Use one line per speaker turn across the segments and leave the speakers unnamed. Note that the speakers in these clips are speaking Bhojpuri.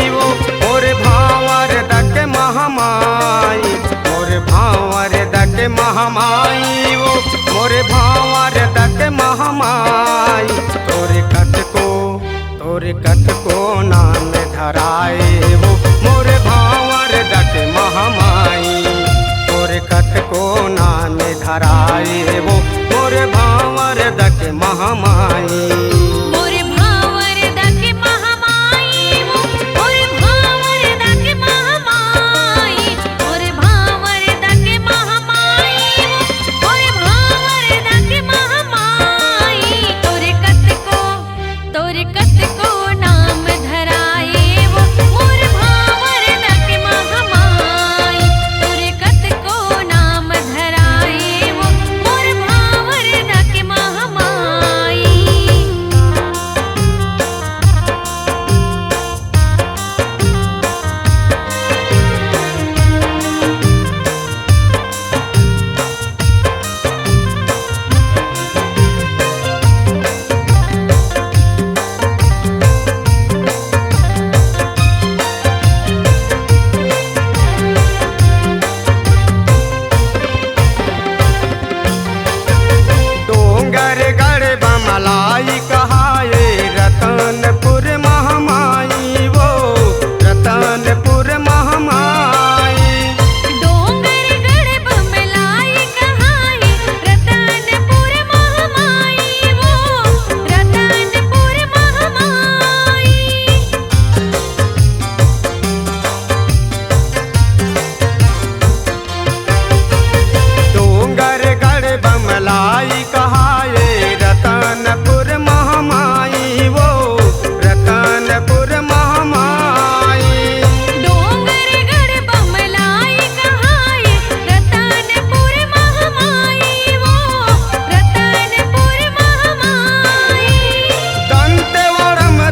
वो मोर भावर दक महामाई, मोर भावर दक महामाई वो मोर भावर दक महामाई। तोर कट को नाम धराए वो मोर भावर दक महामाई, तोर कट को नाम धराए वो मोर भावर दक महामाई।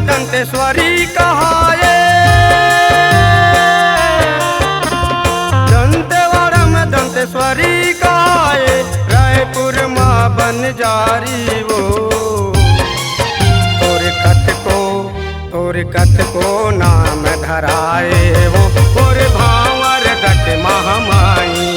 दंतेश्वरी कहाए, दंतेवाड़म दंतेश्वरी कहाए, रायपुर माँ बनजारी वो तोर कट को नाम धराए वो मोर भावर दक महामाई।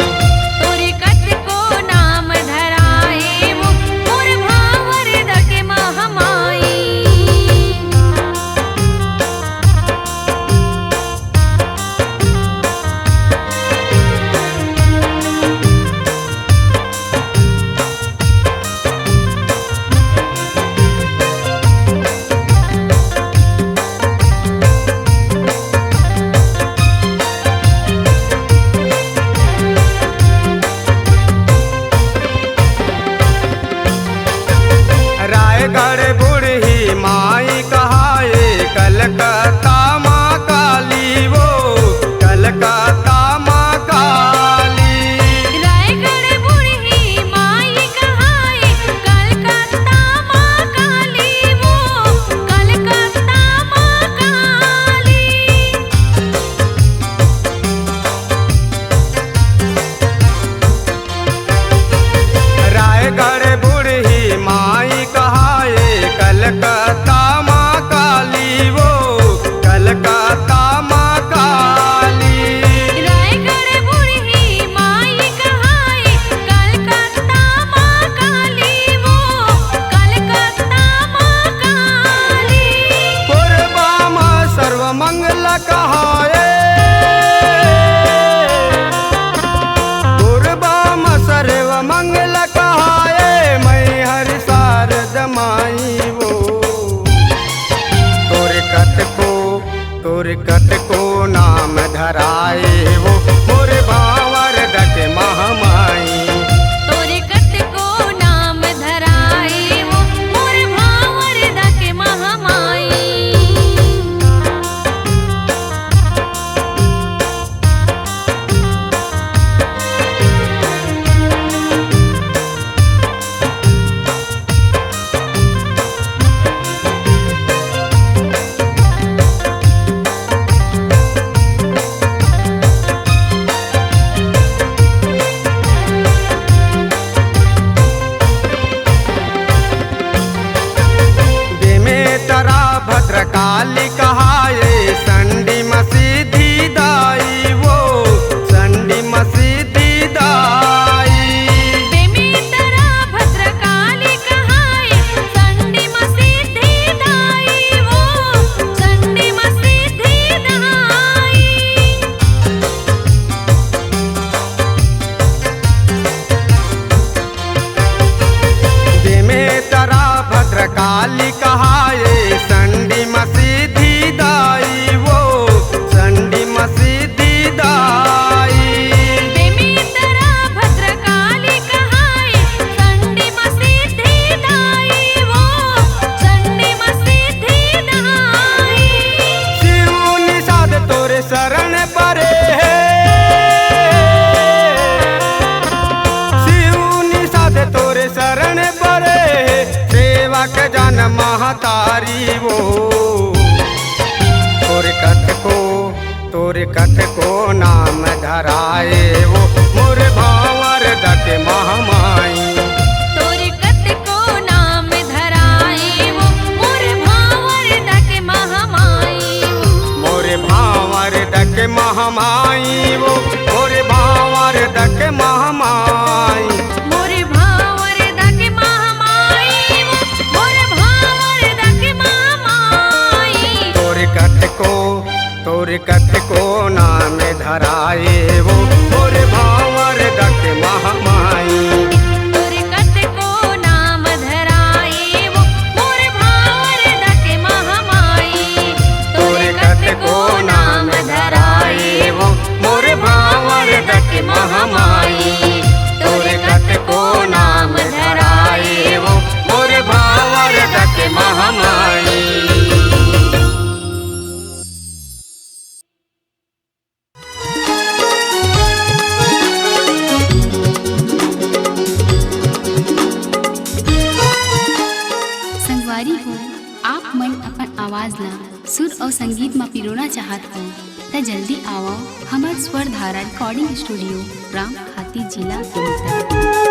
रायगढ़ बूढ़ी माई कहाए, कलकत्ता माँ काली वो कलकत्ता माँ काली।
रायगढ़ बूढ़ी माई कहाए, कलकत्ता माँ काली वो कलकत्ता माँ काली।
रायगढ़ बूढ़ी माई कलकत्ता माँ काली वो कलकत्ता माँ काली।
रायगढ़ बूढ़ी माई कहाए, कलकत्ता माँ काली वो कलकत्ता माँ काली।
पूर्वा माँ सर्वमंगल कहाए, पूर्वा माँ सर्वमंगल कहाए, मैं हर शारद माई वो तोर कट को नाम धराए वो मोर भावर दक महामाई।
तोरे कट को नाम धराए वो मोर भावर दक महामाई।
सिद्धि दाई।
बेमितरा भद्रकाली कहाई चंडी सिद्धि दाई वो चंडी सिद्धि दाई।
शिव निषाद तोरे शरण परे है, शिव निषाद तोरे शरण परे है। सेवक जन महतारी वो तोरे कथ को नाम धराए वो मोर भावर दक महामाई।
तोरे कत को नाम धराए वो मोर भावर दक महामाई।
मोर भावर दक महामाई वो मोर भावर दक महामाई।
मोर भावर दक महामाई वो मोर भावर दक महामाई।
तोरे कथ को नाम धराए वो मोर भावर दक महामाई।
तोरे कत को नाम धराए वो मोर भावर दक महामाई।
तोरे कथ को नाम धराए वो मोर भावर दक महामाई। तोरे कथ को नाम धराए वो मोर भावर दक महामाई।
संगवारी हो आप मन अपन आवाज ला सुर और संगीत में पिरोना चाहत हो त जल्दी आओ हमार स्वर धारा रिकॉर्डिंग स्टूडियो राम खाती जिला।